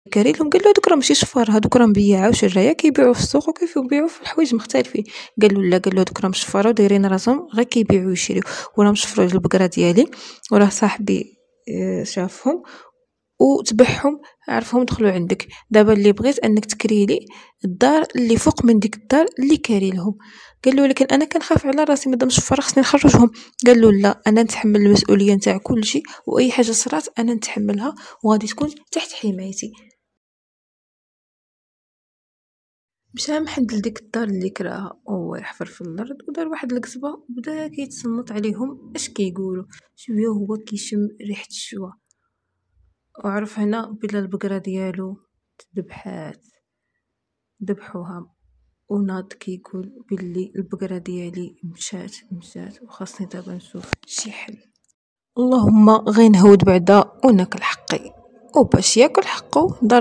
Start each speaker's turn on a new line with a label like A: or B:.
A: كاري لهم، قال له هذوك راه ماشي شفار، هذوك راه مبيعه وشرايه كيبيعوا في السوق وكيبيعوا في الحوايج مختلفين. قال له لا، قال له هذوك راه مشفره ودايرين راسهم غير كيبيعوا ويشريو، وراه مشفروا البقره ديالي، وراه صاحبي شافهم وتبعهم عرفهم دخلوا عندك. دابا اللي بغيت انك تكري لي الدار اللي فوق من ديك الدار اللي كاري لهم. قال له ولكن انا كنخاف على راسي، مادام شفره خصني نخرجهم. قال له لا، انا نتحمل المسؤوليه نتاع كل شيء، واي حاجه صرات انا نتحملها وغادي تكون تحت حمايتي. مشى محد لديك الدار اللي كراها وهو يحفر في الارض، ودار واحد القصبه وبدا كيتصنت عليهم اش كيقولوا. شويه هو كيشم ريحه الشوا، وعرف هنا بلا البقره ديالو تذبحات، ذبحوها. وناض كيقول باللي البقره ديالي مشات وخاصني دابا نشوف شي حل. اللهم غير نهود بعدا وناكل حقي، وباش ياكل حقه